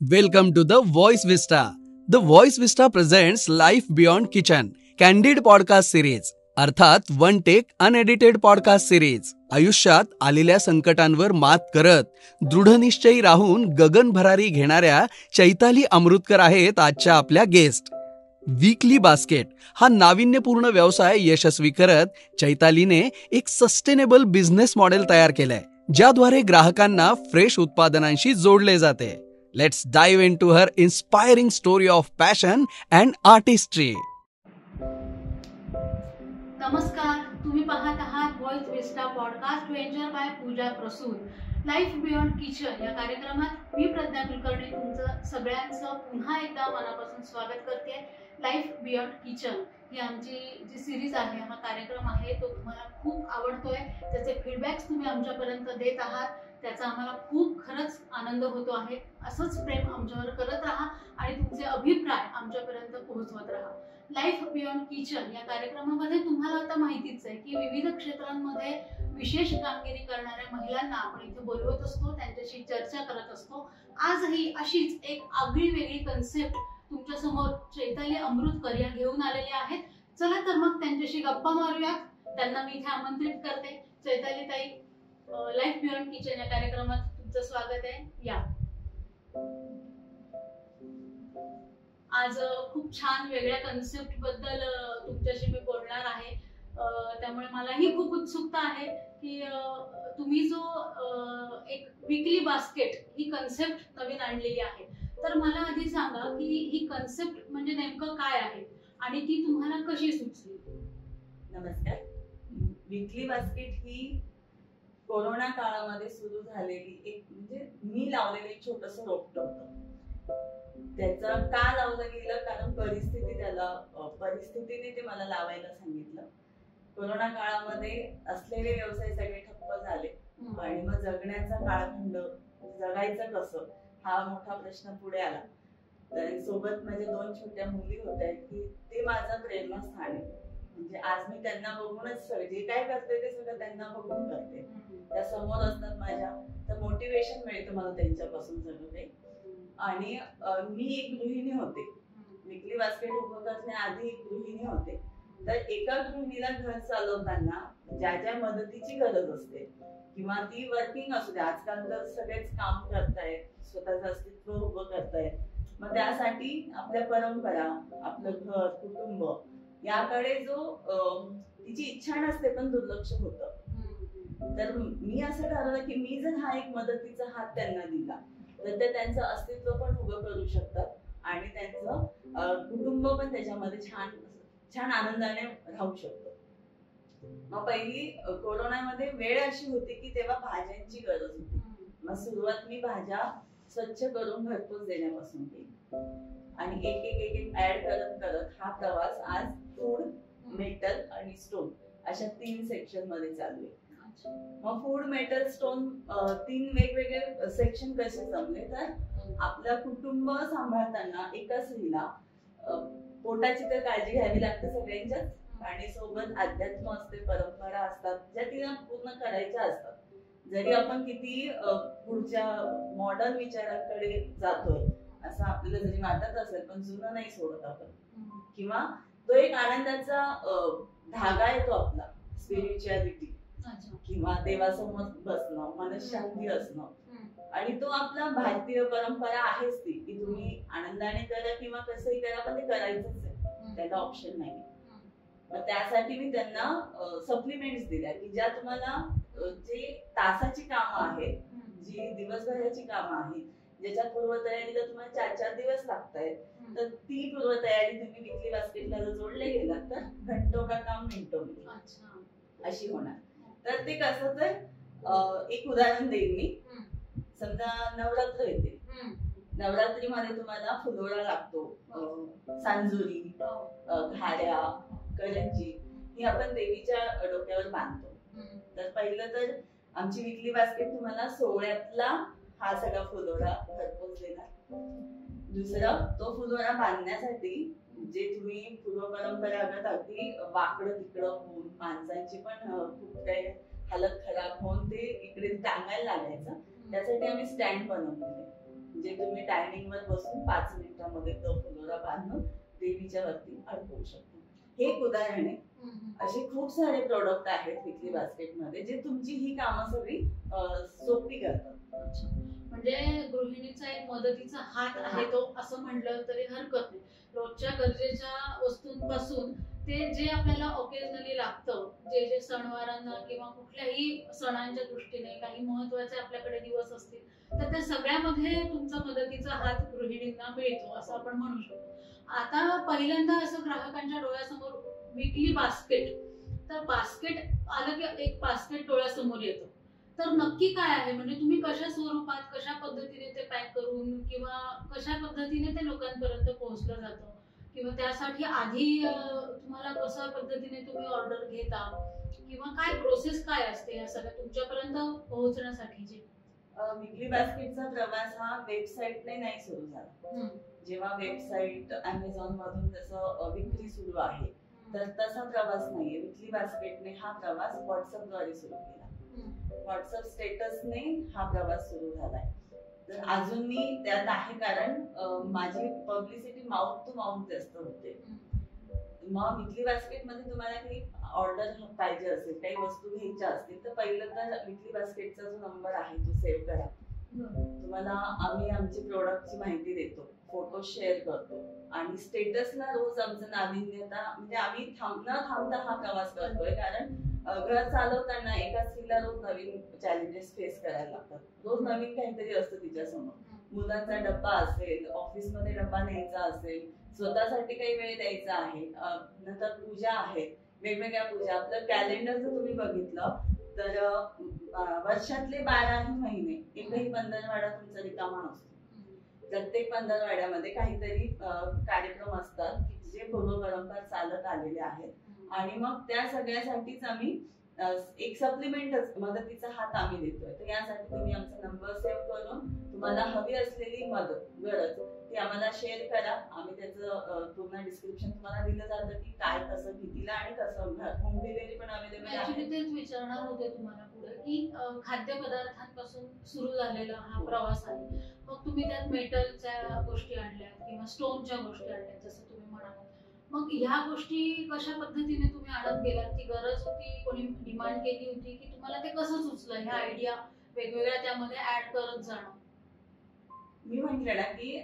Welcome to the Voice Vista. The Voice Vista presents Life Beyond Kitchen, candid podcast series, अर्थात one take unedited podcast series. आयुष्यात आलेल्या संकटांवर मात करत दृढनिश्चयी राहून गगनभरारी घेणाऱ्या चैताली अमृतकर आहेत आजच्या आपल्या गेस्ट. वीकली बास्केट हा नाविन्यपूर्ण व्यवसाय यशस्वी करत चैतालीने एक सस्टेनेबल बिझनेस मॉडेल तयार केलंय, ज्याद्वारे ग्राहकांना फ्रेश उत्पादनांशी जोडले जाते. Let's dive into her inspiring story of passion and artistry. नमस्कार, तुम्ही पाहत आहात व्हॉइस विस्टा पॉडकास्ट वेंचर बाय पूजा प्रसून. लाईफ बियॉन्ड किचन या कार्यक्रमात मी प्रज्ञा कुलकर्णी तुमचं सगळ्यांचं पुन्हा एकदा मनापासून स्वागत करते. लाईफ बियॉन्ड किचन ही आमची जी सिरीज आहे, हा कार्यक्रम आहे, तो तुम्हाला खूप आवडतोय. त्याचे फीडबॅक्स तुम्ही आमच्यापर्यंत देत आहात, त्याचा आम्हाला खूप खरंच आनंद होतो आहे. असंच प्रेम आमच्यावर करत राहा आणि तुमचे अभिप्राय आमच्यापर्यंत पोहोचवत राहा. लाईफ बियॉन्ड किचन या कार्यक्रमामध्ये तुम्हाला आता माहितीच आहे की विविध क्षेत्रांमध्ये विशेष कामगिरी करणाऱ्या महिलांना आपण इथे बोलवत असतो, त्यांच्याशी चर्चा करत असतो. आजही अशीच एक आगळी वेगळी कन्सेप्ट तुमच्या समोर चैताली अमृतकर या घेऊन आलेले आहेत. चला तर मग त्यांच्याशी गप्पा मारूयात. त्यांना मी इथे आमंत्रित करते. चैताली ताई, लाईफ बियॉन्ड किचन या कार्यक्रमात तुमचं स्वागत आहे. या. आज खूप छान वेगळ्या कन्सेप्ट बद्दल तुमच्याशी मी बोलणार आहे. त्यामुळे मलाही खूप उत्सुकता आहे की तुम्ही जो एक वीकली बास्केट ही कन्सेप्ट नवीन आणलेली आहे, तर मला आधी सांगा की ही कन्सेप्ट म्हणजे नेमकं काय आहे आणि ती तुम्हाला कशी सुचली? नमस्कार. वीकली बास्केट ही कोरोना काळामध्ये सुरू झालेली एक म्हणजे मी लावलेलं एक छोटस रोपटं होतं. त्याचं का लावलं गेलं, कारण परिस्थितीने ते मला लावायला सांगितलं. कोरोना काळामध्ये असलेले व्यवसाय सगळे ठप्प झाले आणि मग जगण्याचा काळखंड, जगायचं कसं हा मोठा प्रश्न पुढे आला. तर सोबत माझ्या 2 छोट्या मुली होत्या की ते माझं प्रेरणास्थान आहे. म्हणजे आज मी त्यांना बघूनच जे काय करते ते सगळं त्यांना बघून करते. त्या समोर असतात माझ्या, तर मोटिवेशन मिळतं मला त्यांच्यापासून सगळं काही. आणि मी एक गृहिणी होते. वीकली बास्केट उभं करण्याआधी एक गृहिणी होते. तर एका गृहिणीला घर चालवताना ज्या ज्या मदतीची गरज असते किंवा ती वर्किंग असू दे, आजकाल तर सगळेच काम करतायत, स्वतःचं अस्तित्व उभं करतायत. मग त्यासाठी आपल्या परंपरा, आपलं घर, कुटुंब याकडे जो तिची इच्छा नसते पण दुर्लक्ष होतं. तर मी असं ठरवलं की मी जर हा एक मदतीचा हात त्यांना दिला तर ते त्यांचं अस्तित्व पण उभं करू शकतात आणि त्यांचं कुटुंब पण त्याच्यामध्ये छान छान आनंदाने राहू शकतो. मग पहिली कोरोनामध्ये वेळ अशी होती की तेव्हा भाज्यांची गरज होती. मग सुरुवात मी भाज्या स्वच्छ करून घरपोच देण्यापासून केली आणि एक एक एक एक ऍड करत करत हा प्रवास आज फूड, मेटल आणि स्टोन अशा 3 सेक्शन मध्ये चालू आहे. मग फूड, मेटल, स्टोन 3 वेगवेगळे सेक्शन कसे जमले, तर आपलं कुटुंब सांभाळताना एका स्त्रीला पोटाची तर काळजी घ्यावी लागते सगळ्यांच्याच, आणि सोबत अध्यात्म असते, परंपरा असतात ज्या तिला पूर्ण करायच्या असतात. जरी आपण किती पुढच्या मॉडर्न विचारांकडे जातोय असं आपल्याला जरी वाटत असेल, पण जुनं नाही सोडत आपण. किंवा तो एक आनंदाचा धागा आहे तो आपला, स्पिरिच्युअलिटी किंवा देवासमोर बसणं, मनशांती असणं. आणि तो आपला भारतीय परंपरा आहेच ती की तुम्ही आनंदाने करा किंवा कसंही करा, पण ते करायचंच आहे, त्याला ऑप्शन नाही. मग त्यासाठी मी त्यांना सप्लिमेंट्स दिल्या की ज्या तुम्हाला जे तासाची कामं आहेत, जी दिवसभराची कामं आहेत, ज्याच्या पूर्वतयारीला तुम्हाला 4-4 दिवस लागतायत, तर ती पूर्वतयारी तुम्ही वीकली बास्केटला जर जोडले गेलात तर घंटो का काम मिनिटो में अशी होणार. तर ते कसं, तर एक उदाहरण देईन मी. समजा नवरात्र येते, नवरात्रीमध्ये तुम्हाला फुलोरा लागतो, सांजुरी, घाऱ्या, करंजी ही आपण देवीच्या डोक्यावर बांधतो. तर पहिलं तर आमची वीकली बास्केट तुम्हाला सोहळ्यातला हा सगळा फुलोरा घरपोच देणार. दुसरं, तो फुलोरा बांधण्यासाठी जे तुम्ही पूर्व परंपरागत अगदी वाकडं तिकडं होऊन माणसांची पण खूप काही हालत खराब होऊन ते इकडे टांगायला लागायचं, त्यासाठी आम्ही स्टँड बनवलेले. म्हणजे तुम्ही डायनिंग वर बसून 5 मिनिटांमध्ये तो फुलोरा बांधून देवीच्या वरती अडकवू शकता. हे एक उदाहरण आहे. असे खूप सारे प्रोडक्ट आहेत विकली बास्केट मध्ये जे तुमची ही कामं सगळी सोपी करतात. म्हणजे गृहिणीचा एक मदतीचा हात आहे तो, असं म्हटलं तरी हरकत नाही. रोजच्या गरजेच्या वस्तूंपासून ते जे आपल्याला ओकेजनली लागतं, जे जे सणवारांना किंवा कुठल्याही सणांच्या दृष्टीने काही महत्वाचे आपल्याकडे दिवस असतील, तर त्या सगळ्यामध्ये तुमचा मदतीचा हात गृहिणींना मिळतो असं आपण म्हणू शकतो. आता पहिल्यांदा असं ग्राहकांच्या डोळ्यासमोर विकली बास्केट, तर बास्केट आलं की एक बास्केट डोळ्यासमोर येतं. तर नक्की काय आहे, म्हणजे तुम्ही कशा स्वरूपात, कशा पद्धतीने ते पॅक करून किंवा कशा पद्धतीने ते लोकांपर्यंत पोहोचलं जातं, किंवा त्यासाठी आधी तुम्हाला कशा पद्धतीने तुम्ही ऑर्डर घेता, किंवा काय प्रोसेस काय असते या सगळ्या तुमच्यापर्यंत पोहोचण्यासाठीची? विकली बास्केटचा प्रवास हा वेबसाईटने नाही सुरू झाला. जेव्हा वेबसाईट अमेझॉन मधून जसं विक्री सुरू आहे, तर तसा प्रवास नाहीये. विकली बास्केटने हा प्रवास व्हॉट्सअपद्वारे सुरू केला. व्हॉट्सअप स्टेटसने हा प्रवास सुरू झालाय. तर अजून मी त्यात आहे, कारण माझी पब्लिसिटी माउथ टू माउथ जास्त होते. मग विकली बास्केट मध्ये तुम्हाला काही ऑर्डर पाहिजे असेल, काही वस्तू घ्यायच्या असतील, तर पहिलं तर विकली बास्केटचा जो नंबर आहे तो सेव्ह करा. तुम्हाला आम्ही आमची प्रोडक्टची माहिती देतो, फोटो शेअर करतो आणि स्टेटसला रोज आमचं नाविन्यता, म्हणजे आम्ही न थांबता हा प्रवास करतोय. कारण घर चालवताना एका स्त्रीला रोज नवीन चॅलेंजेस फेस करायला लागतात. रोज नवीन काहीतरी असतं तिच्यासमोर. मुलांचा डब्बा असेल, ऑफिसमध्ये डब्बा न्यायचा असेल, स्वतःसाठी काही वेळ द्यायचा आहे, नंतर पूजा आहे, वेगवेगळ्या पूजा. आपलं कॅलेंडर जर तुम्ही बघितलं तर वर्षातले 12ही महिने एकही पंधरवाडा तुमचा रिकामा नसतो. प्रत्येक पंधरवाड्यामध्ये काहीतरी कार्यक्रम असतात जे पूर्वपरंपरा चालत आलेले आहेत. आणि मग त्या सगळ्यासाठीच आम्ही एक सप्लिमेंटच मदतीचा हात आम्ही देतोय. तर यासाठी तुम्ही आमचा नंबर सेव्ह करून तुम्हाला हवी असलेली गरज ती आम्हाला शेअर करा. आम्ही त्याचं पूर्ण डिस्क्रिप्शन तुम्हाला दिलं जातं की काय कसं कितीला आणि कसं. होम डिलिव्हरी पण अवेलेबल आहे. तेच विचारणार होते तुम्हाला पुढे की खाद्यपदार्थांपासून सुरू झालेला हा प्रवास आहे. मग तुम्ही त्यात मेटलच्या गोष्टी आणल्यात किंवा स्टोनच्या गोष्टी आणल्यात जसं तुम्ही म्हणालात. मग ह्या गोष्टी कशा पद्धतीने तुम्ही आणत गेलात? ती गरज होती, कोणी डिमांड केली होती, की तुम्हाला ते कसं सुचलं ह्या आयडिया वेगवेगळ्या त्यामध्ये ऍड करत जाणं? मी म्हटलं ना की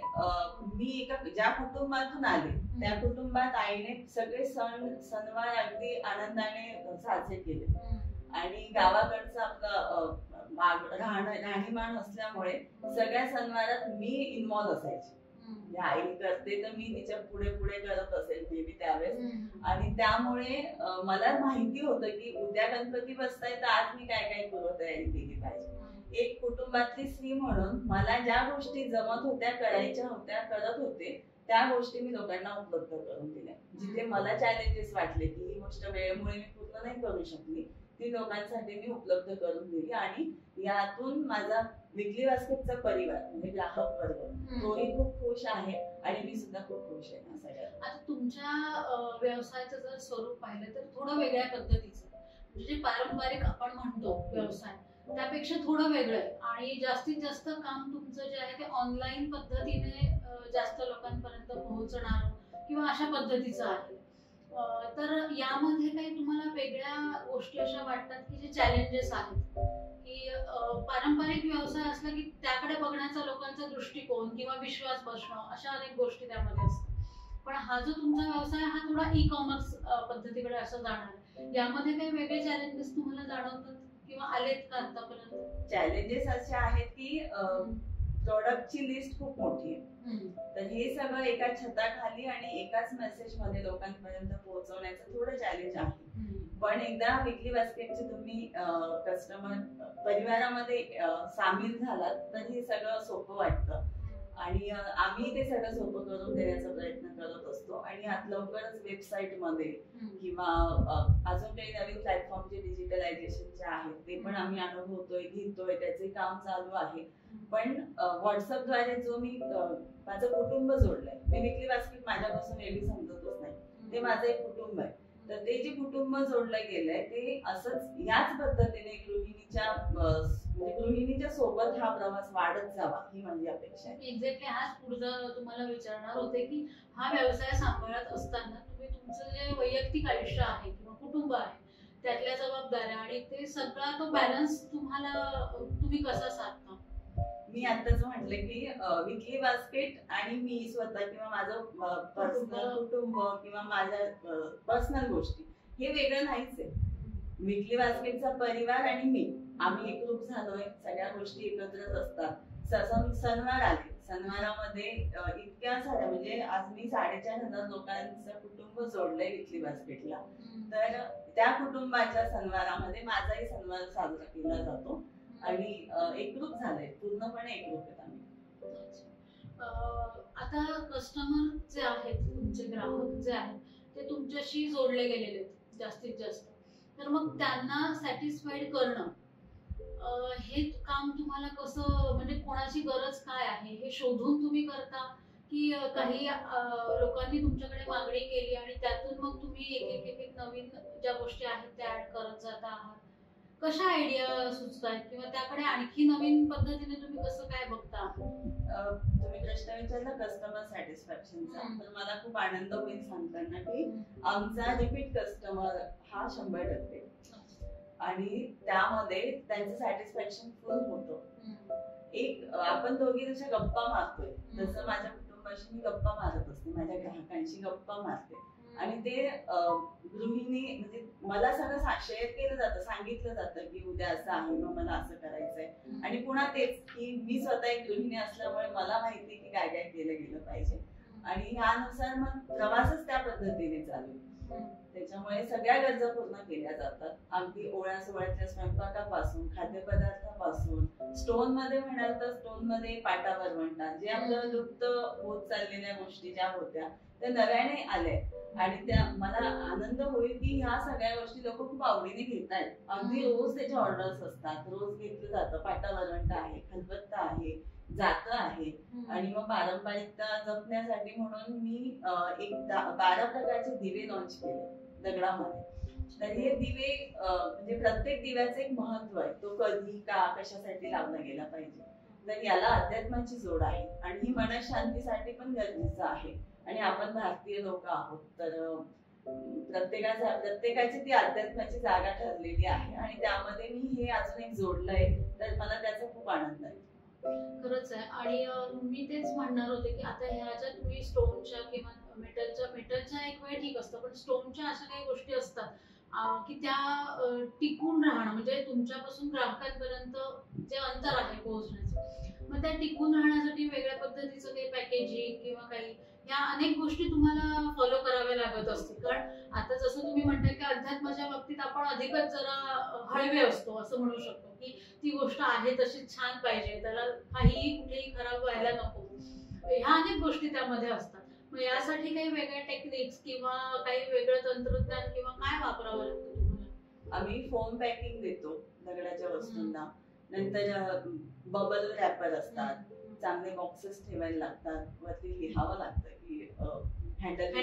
मी एका ज्या कुटुंबातून आले त्या कुटुंबात आईने सगळे सणवार अगदी आनंदाने साजरे केले. आणि गावाकडचं आपलं राहणीमान असल्यामुळे सगळ्या सणवारात मी इन्व्हॉल्व असायचे. आई करते तर मी तिच्या पुढे पुढे करत असेल नेहमी त्यावेळेस. आणि त्यामुळे मला माहिती होतं की उद्या गणपती बसताय तर आज मी काय काय पूर्वतयारी केली पाहिजे. एक कुटुंबातली स्त्री म्हणून मला ज्या गोष्टी जमत होत्या, करायच्या होत्या, करत होते, त्या गोष्टी मी लोकांना उपलब्ध करून दिल्या. जिथे मला चॅलेंजेस वाटले की ही गोष्ट वेळेमुळे मी पूर्ण नाही करू शकली, ती लोकांसाठी मी उपलब्ध करून दिली. आणि यातून माझा विकली बास्केटचा परिवार म्हणजे ग्राहक वर्ग तोही खूप खुश आहे आणि मी सुद्धा खूप खुश आहे. सगळ्यात आता तुमच्या व्यवसायाचं जर स्वरूप पाहिलं तर थोडं वेगळ्या पद्धतीचं, म्हणजे जे पारंपरिक आपण म्हणतो व्यवसाय त्यापेक्षा थोडं वेगळं आहे. आणि जास्तीत जास्त काम तुमचं जे आहे ते ऑनलाईन पद्धतीने जास्त लोकांपर्यंत पोहोचणार किंवा अशा पद्धतीचं आहे. तर यामध्ये काही तुम्हाला वेगळ्या गोष्टी अशा वाटतात की जे चॅलेंजेस आहेत, की पारंपरिक व्यवसाय असला की त्याकडे बघण्याचा लोकांचा दृष्टिकोन किंवा विश्वास बसणं अशा अनेक गोष्टी त्यामध्ये असतात. पण हा जो तुमचा व्यवसाय हा थोडा ई कॉमर्स पद्धतीकडे असं जाणार, यामध्ये काही वेगळे चॅलेंजेस तुम्हाला जाणवतात किंवा आलेत का आतापर्यंत? चॅलेंजेस असे आहेत की प्रोडक्टची लिस्ट खूप मोठी आहे. तर हे सगळं एका छताखाली आणि एकाच मेसेज मध्ये लोकांपर्यंत पोहोचवण्याचं थोडं चॅलेंज आहे. पण एकदा विकली बास्केटचे तुम्ही कस्टमर परिवारामध्ये सामील झालात तर हे सगळं सोपं वाटतं. आणि आम्ही ते सगळं सोपं करून देण्याचा प्रयत्न करत असतो. आणि लवकरच वेबसाईट मध्ये किंवा अजून काही नवीन प्लॅटफॉर्म जे डिजिटलायझेशनचे आहेत ते पण आम्ही अनुभवतोय, घेतोय, त्याचे काम चालू आहे. पण व्हॉट्सअपद्वारे जो मी माझं कुटुंब जोडलंय, मी विकली बास्केट माझ्यापासून वेगळी समजतच नाही, ते माझं एक कुटुंब आहे. तर ते जे कुटुंब जोडलं गेलंय ते असंच याच पद्धतीने गृहिणीच्या सोबत हा प्रवास वाढत जावा ही माझी अपेक्षा आहे. एक्झॅक्टली हाच पुढचा तुम्हाला विचारणार होते की हा व्यवसाय सांभाळत असताना तुम्ही तुमचं जे वैयक्तिक आयुष्य आहे किंवा कुटुंब आहे त्यातल्या जबाबदाऱ्या आणि ते सगळा तो बॅलन्स तुम्ही कसा साधता? मी आताच म्हटले की विकली बास्केट आणि मी स्वतः किंवा माझं पर्सनल कुटुंब किंवा माझ्या पर्सनल गोष्टी हे वेगळं नाहीच आहे. विकली बास्केटचा परिवार आणि मी आम्ही एकरूप झालोय, सगळ्या गोष्टी एकत्रच असतात. सणवार आले, सणवारामध्ये इतक्या साऱ्या म्हणजे आज मी 4,500 लोकांचं कुटुंब जोडलंय विकली बास्केटला. तर त्या कुटुंबाच्या सणवारामध्ये माझाही सणवार साजरा केला जातो आणि एकरूप झालंय, पूर्णपणे एकरूप आहेत आम्ही. आता कस्टमर जे आहेत, तुमचे ग्राहक जे आहेत ते तुमच्याशी जोडले गेलेले आहेत जास्तीत जास्त, तर मग त्यांना सॅटिस्फाईड करणं हे काम तुम्हाला कसं, म्हणजे कोणाची गरज काय आहे हे शोधून तुम्ही करता की काही लोकांनी तुमच्याकडे मागणी केली आणि त्यातून मग तुम्ही एक नवीन ज्या गोष्टी आहेत त्या ऍड करत जाता आहात? कशा आयडिया सुचतायत किंवा त्याकडे आणखी नवीन पद्धतीने तुम्ही कसं काय बघता? तुम्ही प्रश्न विचारला कस्टमर सॅटिस्फॅक्शनचा, तर मला खूप आनंद होईल सांगताना की आमचा रिपीट कस्टमर हा 100% आणि त्यामध्ये त्यांचं सॅटिस्फॅक्शन फुल होतं. एक आपण दोघी जशा गप्पा मारतोय तसं माझ्या कुटुंबाशी मी गप्पा मारत असते, माझ्या ग्राहकांशी गप्पा मारते आणि ते गृहिणी म्हणजे मला सगळं शेअर केलं जातं, सांगितलं जातं की उद्या असं आहे, मग मला असं करायचंय. आणि पुन्हा तेच की मी स्वतः एक गृहिणी असल्यामुळे मला माहिती की काय काय केलं गेलं पाहिजे आणि यानुसार मग प्रवासच त्या पद्धतीने चालू. त्याच्यामुळे सगळ्या गरजा पूर्ण केल्या जातात, अगदी ओळ्या सोहळ्याच्या स्वयंपाकापासून खाद्यपदार्थापासून. स्टोन मध्ये म्हणाल तर स्टोन मध्ये पाटा वरवंटा जे आपलं लुप्त होत चाललेल्या गोष्टी ज्या होत्या त्या नव्याने आल्या आणि त्या मला आनंद होईल की ह्या सगळ्या गोष्टी लोक खूप आवडीने घेत आहेत. अगदी रोज त्याचे ऑर्डर्स असतात, रोज घेतलं जातं. पाटा वरवंटा आहे, खलबत्ता आहे, जातं आहे आणि मग पारंपरिकता जपण्यासाठी म्हणून मी एक 12 प्रकारचे दिवे लॉन्च केले दगडामध्ये. तर हे दिवे म्हणजे प्रत्येक दिव्याचं एक महत्व आहे, तो कधी का कशासाठी लावला गेला पाहिजे. तर याला अध्यात्माची जोड आहे आणि ही मनशांतीसाठी पण गरजेचं आहे. आणि आपण भारतीय लोक आहोत तर प्रत्येकाची ती अध्यात्माची जागा ठरलेली आहे आणि त्यामध्ये मी हे अजून एक जोडलंय, तर मला त्याचा खूप आनंद आहे. खरंच आहे. आणि मी तेच म्हणणार होते की आता ह्याच्या तुम्ही स्टोनच्या किंवा मेटलच्या एक वेळ ठीक असतं, पण स्टोनच्या अशा काही गोष्टी असतात की त्या टिकून राहणं म्हणजे तुमच्यापासून ग्राहकांपर्यंत जे अंतर आहे पोहोचण्याचं, मग त्या टिकून राहण्यासाठी वेगळ्या पद्धतीचं काही पॅकेजिंग किंवा काही या अनेक गोष्टी तुम्हाला फॉलो कराव्या लागत असतील. कारण आता जसं तुम्ही म्हणताय की अध्यात्माच्या बाबतीत आपण अधिकच जरा हळवे असतो असं म्हणू शकतो की ती गोष्ट आहे तशी छान पाहिजे, त्याला काहीही कुठेही खराब व्हायला नको, ह्या अनेक गोष्टी त्यामध्ये असतात. मग यासाठी काही वेगळ्या टेक्निक्स किंवा काही वेगळं तंत्रज्ञान किंवा काय वापरावं लागतं तुम्हाला? आम्ही फोम पॅकिंग देतो दगडाच्या वस्तूंना, नंतर बबल रॅपर असतात, चांगले बॉक्सेस ठेवायला लागतात, वरती लिहावं लागतं की हँडल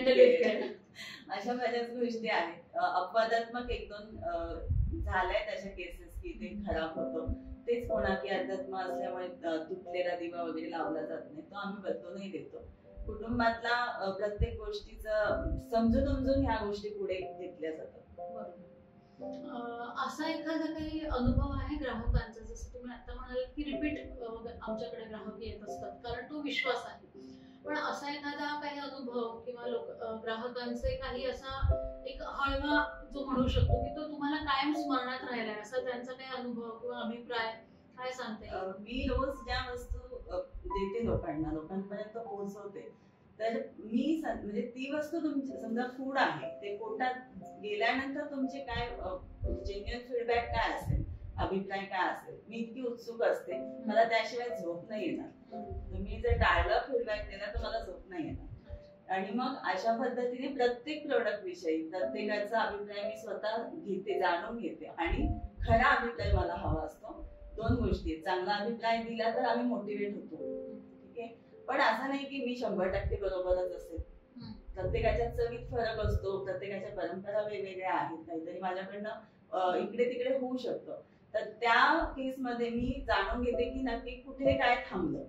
अशा बऱ्याच गोष्टी आहेत. अपवादात्मक 1-2 झाल्यात अशा केसेस की ते खराब होतं. तेच म्हणा की अध्यात्म असल्यामुळे तुटलेला दिवा वगैरे लावला जात नाही, तो आम्ही बदलूनही देतो. कुटुंबातला प्रत्येक गोष्टीचं समजून उमजून ह्या गोष्टी पुढे घेतल्या जातात. असा एखादा काही अनुभव आहे ग्राहकांचा, जसं तुम्ही आता म्हणाल की रिपीट आमच्याकडे ग्राहक येत असतात कारण तो विश्वास आहे, पण असा एखादा काही अनुभव किंवा ग्राहकांचे काही असा एक हळवा जो म्हणू शकतो की तो तुम्हाला कायम स्मरणात राहिलाय, असा त्यांचा काही अनुभव किंवा अभिप्राय काय सांगते? मी रोज ज्या वस्तू देते लोकांपर्यंत पोहोचवते, तर मी म्हणजे ती वस्तू तुमची समजा फूड आहे, ते पोटात गेल्यानंतर तुमचे काय जेन्युइन फीडबॅक काय असेल, अभिप्राय काय असेल, मी इतकी उत्सुक असते. मला त्याशिवाय झोप नाही येणार. तुम्ही जर टाळलं फीडबॅक दिला तर मला झोप नाही येणार. आणि मग अशा पद्धतीने प्रत्येक प्रोडक्ट विषयी प्रत्येकाचा अभिप्राय मी स्वतः घेते, जाणून घेते आणि खरा अभिप्राय मला हवा असतो. 2 गोष्टी आहेत, चांगला अभिप्राय दिला तर आम्ही मोटिवेट होतो, ठीक आहे, पण असं नाही की मी 100% बरोबरच असेल. प्रत्येकाच्या चवीत फरक असतो, प्रत्येकाच्या परंपरा वेगवेगळ्या आहेत, काहीतरी माझ्याकडनं इकडे तिकडे होऊ शकतं. तर त्या केसमध्ये मी जाणून घेते की नक्की कुठे काय थांबलं,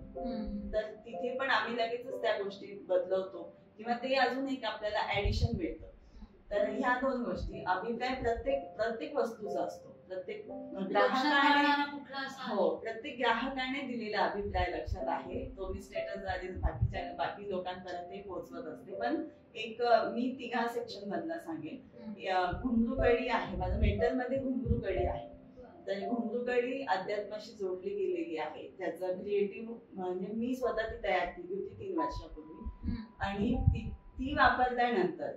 तर तिथे पण आम्ही लगेचच त्या गोष्टी बदलवतो किंवा ते अजून एक आपल्याला ऍडिशन मिळतं. तर ह्या 2 गोष्टी अभिप्राय प्रत्येक वस्तूचा असतो, प्रत्येक ग्राहकाने दिलेला अभिप्राय लक्षात आहे, तो मी स्टेटसद्वारे बाकी लोकांपर्यंत पोहोचवत असते. पण एक मी 3 सेक्शन मधला सांगेन. घुंगरू कडी आहे, माझं मेंटल मध्ये घुंगरू कडी आहे. तर घुंगरू कडी अध्यात्माशी जोडली गेलेली आहे. त्याचं क्रिएटिव्ह म्हणजे मी स्वतः ती तयार केली होती 3 वर्षापूर्वी, आणि ती वापरल्यानंतर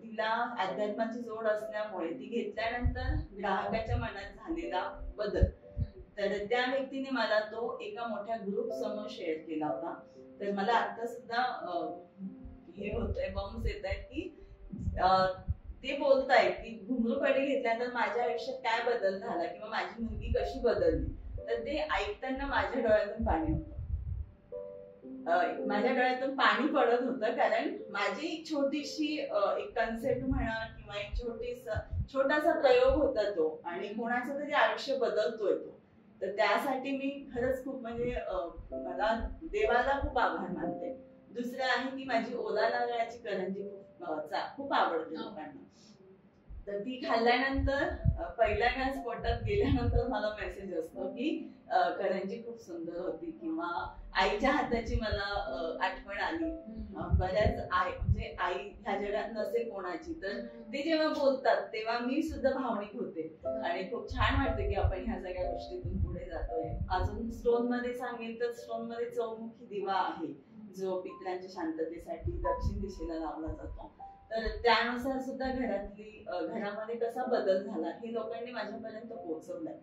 तिला अध्यात्माची जोड असल्यामुळे ती घेतल्यानंतर ग्राहकाच्या मनात झालेला बदल, तर त्या व्यक्तीने मला तो एका मोठ्या ग्रुप समोर शेअर केला होता. तर मला आता सुद्धा हे होतंय, बम्स येत आहेत की ते बोलतायत की घुंगरू कडी घेतल्यानंतर माझ्या आयुष्यात काय बदल झाला किंवा माझी मुलगी कशी बदलली. तर ते ऐकताना माझ्या डोळ्यातून पाणी होतं, माझ्या डोळ्यातून पाणी पडत होतं, कारण माझी एक छोटीशी एक कन्सेप्ट म्हणा किंवा एक छोटासा प्रयोग होता तो, आणि कोणाचं तरी आयुष्य बदलतोय तो. तर त्यासाठी मी खरंच खूप म्हणजे मला देवाला खूप आभार मानते. दुसरं आहे की माझी ओला नारळाची करंजी खूप आवडते लोकांना. तर ती खाल्ल्यानंतर पहिल्या घास पोटात गेल्यानंतर मला मेसेज असतो की करंजी खूप सुंदर होती, किंवा आईच्या हाताची मला आठवण आली. बऱ्याच म्हणजे आई ह्या जगात नसे कोणाची, तर ते जेव्हा बोलतात तेव्हा मी सुद्धा भावनिक होते आणि खूप छान वाटते की आपण ह्या सगळ्या गोष्टीतून पुढे जातोय. अजून स्टोन मध्ये सांगेल तर स्टोन मध्ये चौमुखी दिवा आहे, जो पितरांच्या शांततेसाठी दक्षिण दिशेला लावला जातो. तर त्यानुसार सुद्धा घरामध्ये कसा बदल झाला हे लोकांनी माझ्यापर्यंत पोहोचवलंय,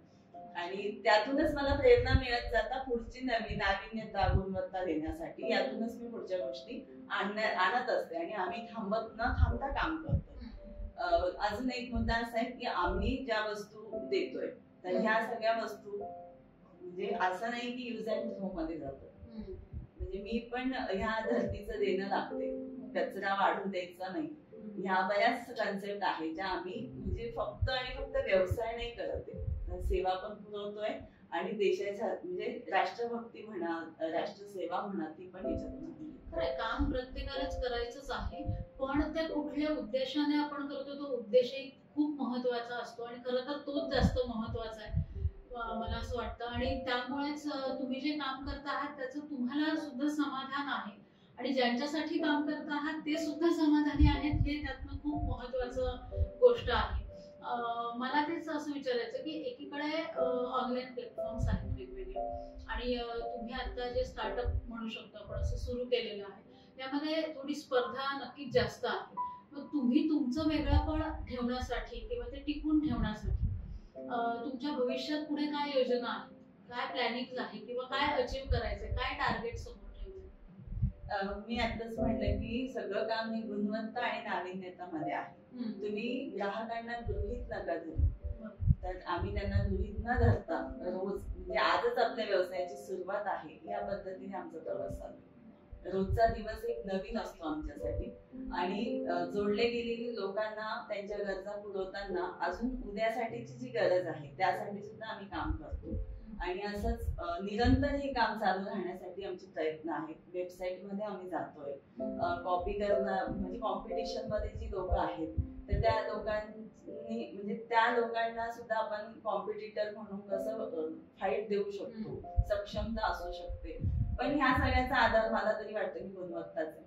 आणि त्यातूनच मला प्रेरणा मिळत जाता पुढची नाविन्यता गुणवत्ता देण्यासाठी. यातूनच मी पुढच्या गोष्टी आणत असते, आणि आम्ही न थांबता काम करतो. अजून एक मुद्दा असा आहे की आम्ही ज्या वस्तू देतोय तर ह्या सगळ्या वस्तू म्हणजे असं नाही की युज अँड थ्रो मध्ये जातो. म्हणजे मी पण ह्या धरतीचं देणं लागते, कचरा वाढू द्यायचा नाही. ह्या बऱ्याच कन्सेप्ट आहे ज्या आम्ही म्हणजे फक्त व्यवसाय नाही करत आहे, सेवा पण पुरवतोय, आणि देशाच्या म्हणजे राष्ट्रभक्ती म्हणा, राष्ट्रसेवा म्हणा, ती पण याच्यातून. खरं काम प्रत्येकालाच करायचंच आहे, पण त्या कुठल्या उद्देशाने आपण करतो तो उद्देशही खूप महत्वाचा असतो, आणि खरं तर तोच जास्त महत्वाचा आहे मला असं वाटतं. आणि त्यामुळेच तुम्ही जे काम करत आहात त्याचं तुम्हाला सुद्धा समाधान आहे, आणि ज्यांच्यासाठी काम करत आहात ते सुद्धा समाधानी आहेत, हे त्यातनं खूप महत्वाचं गोष्ट आहे. मला तेच असं विचारायचं की एकीकडे ऑनलाईन प्लॅटफॉर्म्स आहेत वेगवेगळे, आणि तुम्ही आता जे स्टार्टअप म्हणू शकतो आपण असं सुरू केलेलं आहे, त्यामध्ये थोडी स्पर्धा नक्कीच जास्त आहे. मग तुम्ही तुमचं वेगळंपण ठेवण्यासाठी किंवा ते टिकून ठेवण्यासाठी तुमच्या भविष्यात पुढे काय योजना आहे, काय प्लॅनिंग आहे, किंवा काय अचीव्ह करायचंय, काय टार्गेट समोर ठेवले? मी आताच म्हटलं की सगळं काम हे गुणवत्ता आणि नाविन्यता मध्ये आहे. तुम्ही ग्राहकांना गृहीत नका धरू, तर आम्ही त्यांना गृहीत न धरता रोज म्हणजे आजच आपल्या व्यवसायाची सुरुवात आहे या पद्धतीने आमचा प्रवास चालू. रोजचा दिवस एक नवीन असतो आमच्यासाठी, आणि जोडले गेलेली लोकांना त्यांच्या गरजा पुरवताना अजून उद्यासाठीची जी गरज आहे त्यासाठी सुद्धा आम्ही काम करतो. आणि असंच निरंतर हे काम चालू राहण्यासाठी आमचे प्रयत्न आहेत. वेबसाईट मध्ये आम्ही जातोय, कॉपी करणं म्हणजे कॉम्पिटिशन मध्ये जी लोक आहेत तर त्या लोकांनी म्हणजे त्या लोकांना सुद्धा आपण कॉम्पिटिटर म्हणून कसं फाईट देऊ शकतो, सक्षमता असू शकते. पण ह्या सगळ्याचा आधार मला तरी वाटतं की गुणवत्ताच आहे.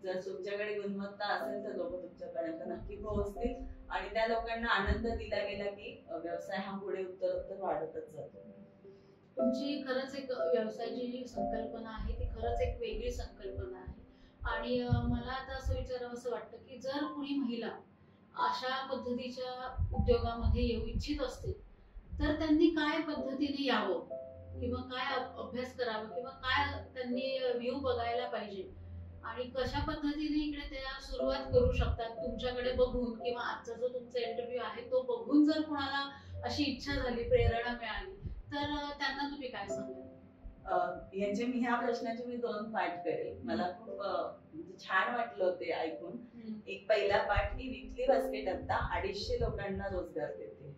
जर तुमच्याकडे गुणवत्ता असेल तर लोक तुमच्यापर्यंत नक्की पोहोचतील, आणि त्या लोकांना आनंद दिला गेला की व्यवसाय हा पुढे उत्तरोत्तर वाढतच जातो. तुमची खरंच एक व्यवसायाची जी संकल्पना आहे ती खरंच एक वेगळी संकल्पना आहे. आणि मला आता असं विचारावं असं वाटतं की जर कुणी महिला अशा पद्धतीच्या उद्योगामध्ये येऊ इच्छित असतील तर त्यांनी काय पद्धतीने यावं, किंवा काय अभ्यास करावा, किंवा काय त्यांनी व्ह्यू बघायला पाहिजे, आणि कशा पद्धतीने इकडे त्या सुरुवात करू शकतात तुमच्याकडे बघून, किंवा आजचा जो तुमचा इंटरव्ह्यू आहे तो बघून जर कोणाला अशी इच्छा झाली, प्रेरणा मिळाली, तर त्यांना तुम्ही काय सांगाल? ह्या प्रश्नाचे मी 2 पाठ करेल. मला खूप म्हणजे छान वाटलं होते ऐकून. एक पहिला पाठ की विकली बास्केट आता 250 लोकांना रोजगार देते.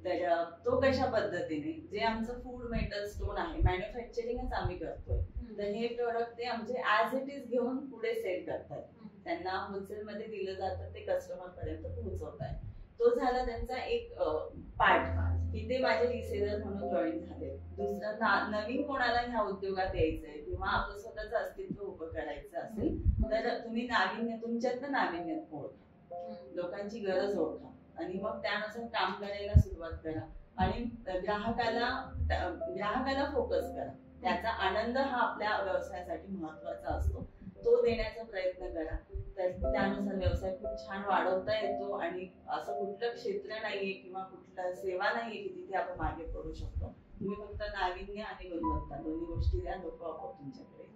तर तो कशा पद्धतीने, जे आमचं फूड मेटल स्टोन आहे, मॅन्युफॅक्चरिंगच आम्ही करतोय, तर हे प्रोडक्ट ते आमचे ऍज इट इज घेऊन पुढे सेल करतात. त्यांना होलसेल मध्ये दिलं जातं, ते कस्टमर पर्यंत पोहोचवत आहे. तो झाला त्यांचा एक पार्ट की ते माझे रिसेलर म्हणून जॉईन झाले. दुसरं, नवीन कोणाला ह्या उद्योगात यायचंय किंवा आपलं स्वतःचं अस्तित्व उभं करायचं असेल तर तुम्ही तुमच्यातलं नाविन्य ओळखा, लोकांची गरज ओळखा आणि मग त्यानुसार काम करायला सुरुवात करा आणि ग्राहकाला फोकस करा. त्याचा आनंद हा आपल्या व्यवसायासाठी महत्वाचा असतो, तो देण्याचा प्रयत्न करा. तर त्यानुसार व्यवसाय खूप छान वाढवता येतो आणि असं कुठलं क्षेत्र नाहीये किंवा कुठलं सेवा नाहीये की तिथे आपण मागे पडू शकतो. तुम्ही फक्त नाविन्य आणि गुणवत्ता दोन्ही गोष्टी द्या, लोक आपोआप तुमच्याकडे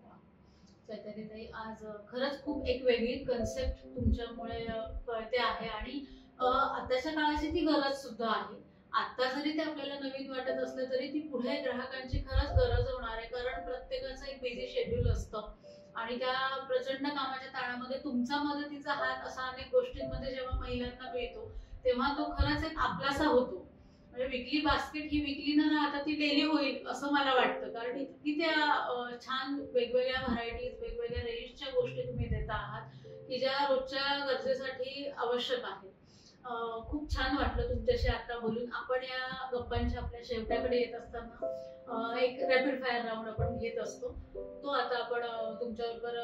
चैतन्यताई, आज खरंच खूप एक वेगळी कन्सेप्ट तुमच्यामुळे कळते आहे आणि आताच्या काळाची ती गरज सुद्धा आहे. आता जरी ते आपल्याला नवीन वाटत असलं तरी ती पुढे ग्राहकांची खरंच गरज होणार आहे, कारण प्रत्येकाचं एक बिझी शेड्यूल असतं आणि त्या प्रचंड कामाच्या ताणामध्ये तुमचा मदतीचा हात असा अनेक गोष्टींमध्ये जेव्हा महिलांना मिळतो तेव्हा तो खरंच एक आपलासा होतो. म्हणजे विकली बास्केट ही विकली न राहता ती डेली होईल असं मला वाटतं, कारण इतकी त्या छान वेगवेगळ्या व्हरायटीज, वेगवेगळ्या रेंजच्या गोष्टी तुम्ही देत आहात की ज्या रोजच्या गरजेसाठी आवश्यक आहेत. खूप छान वाटलं तुमच्याशी आता बोलून. आपण या गप्पांच्या आपल्या शेवटाकडे येत असताना एक रॅपिड फायर राऊंड आपण घेत असतो, तो आता आपण तुमच्याबरोबर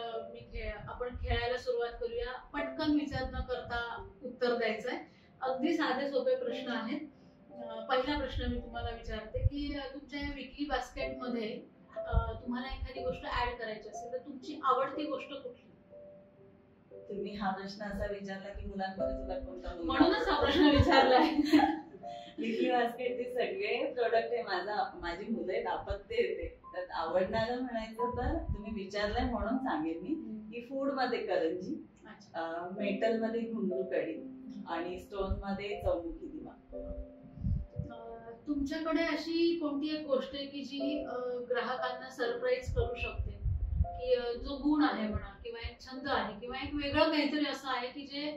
आपण खेळायला सुरुवात करूया. पटकन विचार न करता उत्तर द्यायचंय. अगदी साधे सोपे प्रश्न आहेत. पहिला प्रश्न मी तुम्हाला विचारते की तुमच्या या विकली बास्केट मध्ये तुम्हाला एखादी गोष्ट ऍड करायची असेल तर तुमची आवडती गोष्ट कुठली? तुम्ही हा प्रश्न असा विचारला की मुलांमध्ये तुला कोणता, म्हणूनच हा प्रश्न विचारलाय. विकली बास्केट ते सगळे प्रोडक्ट आहे माझी मुलं आहेत, आपत्ती येते. त्यात आवडणारं म्हणायचं तर तुम्ही विचारलंय म्हणून सांगेन मी की फूड मध्ये करंजी, मेटल मध्ये घुंगरू कडी आणि स्टोन मध्ये चौमुखी दिवा. तुमच्याकडे अशी कोणती एक गोष्ट आहे की जी ग्राहकांना सरप्राईज करू शकते, की जो गुण आहे म्हणा किंवा एक छंद आहे किंवा एक वेगळं काहीतरी असं आहे की जे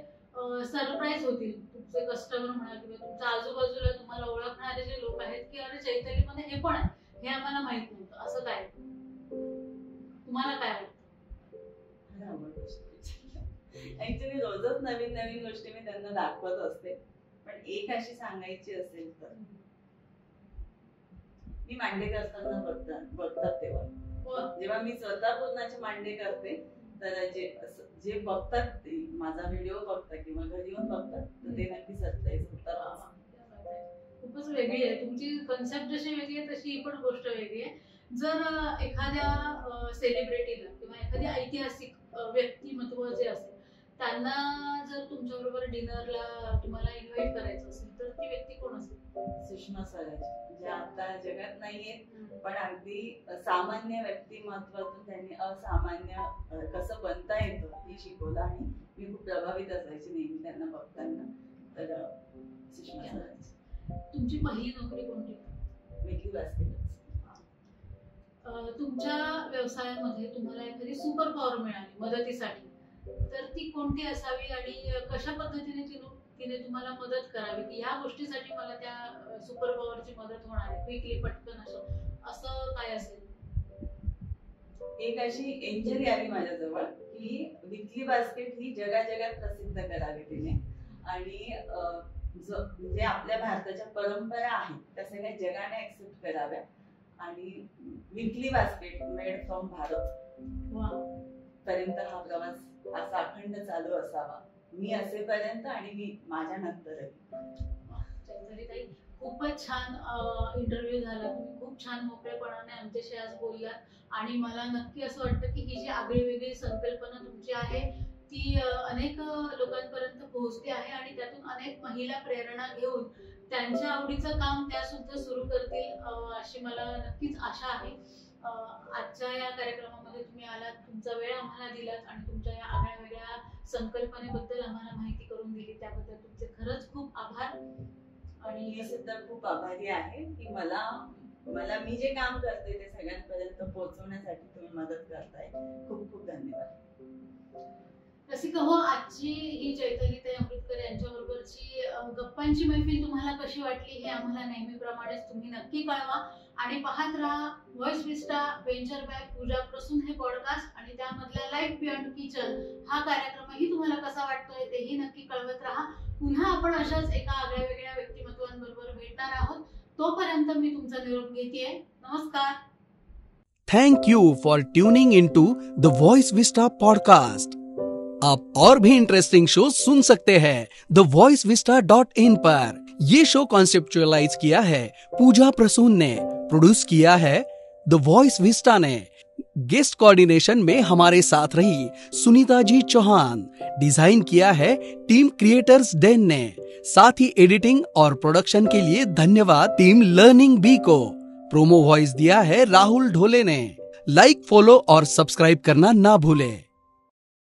सरप्राईज होतील तुमचे कस्टमर म्हणा किंवा तुमच्या आजूबाजूला तुम्हाला ओळखणारे जे लोक आहेत की अरे चैतालीमध्ये हे पण आहे, हे आम्हाला माहित नव्हतं, असं काय तुम्हाला काय वाटतं? ऍक्च्युली रोजच नवीन नवीन गोष्टी मी त्यांना दाखवत असते, पण एक अशी सांगायची असेल तर मी मांडे करताना बघतात तेव्हा जेव्हा मी स्वतः पूर्णाचे मांडे करते तर जे बघतात माझा व्हिडिओ बघतात किंवा घरी येऊन बघतात तर ते नक्की सरप्राईज होतात. खूपच वेगळी आहे तुमची कन्सेप्ट, जशी वेगळी आहे तशी ही पण गोष्ट वेगळी आहे. जर एखाद्या सेलिब्रिटीला किंवा एखादी ऐतिहासिक व्यक्तिमत्व जे असेल त्यांना जर तुमच्या बरोबर डिनरला तुम्हाला इन्व्हाइट करायचं असेल तर ती व्यक्ती कोण असेल? सुषमा स्वराज, जे आता जगात नाहीये पण अगदी सामान्य व्यक्तिमत्वातून त्यांनी असामान्य कसं बनता येतं हे शिकवलं आणि मी खूप प्रभावित असायची नेहमी त्यांना बघताना. तर सुषमा स्वराज. तुमची पहिली नोकरी कोणती? विकली बास्केट. तुमच्या व्यवसायामध्ये तुम्हाला एखादी सुपर पॉवर मिळाली मदतीसाठी तर ती कोणती असावी आणि कशा पद्धतीने तिने तुम्हाला मदत करावी की ह्या गोष्टीसाठी मला त्या सुपर पॉवरची मदत होणार आहे, क्विकली पटकन असं काय असेल? एक अशी एंजल आली माझ्याजवळ की विकली बास्केट ही जगाजगात प्रसिद्ध करावी तिने आणि जे आपल्या भारताच्या परंपरा आहेत त्या सगळ्या जगाने ऍक्सेप्ट कराव्या आणि विकली बास्केट मेड फ्रॉम भारत पर्यंत हा प्रवास असा अखंड चालू असावा, मी असेपर्यंत आणि मी माझ्या नंतरही. चैतन्यताई, खूपच छान इंटरव्ह्यू झाला. तुम्ही खूप छान मोकळेपणाने आमच्याशी आज बोललात आणि मला नक्की असं वाटतं की ही जी आगळी वेगळी संकल्पना तुमची आहे ती अनेक लोकांपर्यंत पोहोचली आहे आणि त्यातून अनेक महिला प्रेरणा घेऊन त्यांच्या आवडीचं काम त्या सुद्धा सुरू करतील अशी मला नक्कीच आशा आहे. आजच्या या कार्यक्रमामध्ये तुम्ही आलात, तुमचा वेळ आम्हाला दिलात आणि तुमच्या या आगळ्या वेगळ्या संकल्पनेबद्दल आम्हाला माहिती करून दिली, त्याबद्दल तुमचे खरंच खूप आभार. आणि मी सुद्धा खूप आभारी आहे की मला मला मी जे काम करते ते सगळ्यांपर्यंत पोहोचवण्यासाठी तुम्ही मदत करताय. खूप खूप धन्यवाद. रसिका हो, आजची ही चैतन्यताई अमृतकर यांच्याबरोबरची गप्पांची मैफिल तुम्हाला कशी वाटली हे आम्हाला नेहमीप्रमाणेच तुम्ही नक्की कळवा आणि पाहत राहा व्हॉइस विस्टा वेंचर बाय पूजा प्रसून हे पॉडकास्ट आणि त्यामधला लाईफ बियॉन्ड किचन हा कार्यक्रमही तुम्हाला कसा वाटतोय तेही नक्की कळवत राहा. पुन्हा आपण अशाच एका आगळ्या वेगळ्या व्यक्तिमत्वांबरोबर भेटणार आहोत. तोपर्यंत मी तुमचा निरोप घेतेय. नमस्कार. Thank you for tuning into the voice vista podcast. आप और भी इंटरेस्टिंग शो सुन सकते हैं thevoicevista.in पर. ये शो कॉन्सेप्चुअलाइज किया है पूजा प्रसून ने, प्रोड्यूस किया है द वॉइस विस्टा ने. गेस्ट कोऑर्डिनेशन में हमारे साथ रही सुनीता जी चौहान. डिजाइन किया है टीम क्रिएटर्स डेन ने. साथ ही एडिटिंग और प्रोडक्शन के लिए धन्यवाद टीम लर्निंग बी को. प्रोमो वॉइस दिया है राहुल ढोले ने. लाइक, फॉलो और सब्सक्राइब करना ना भूले.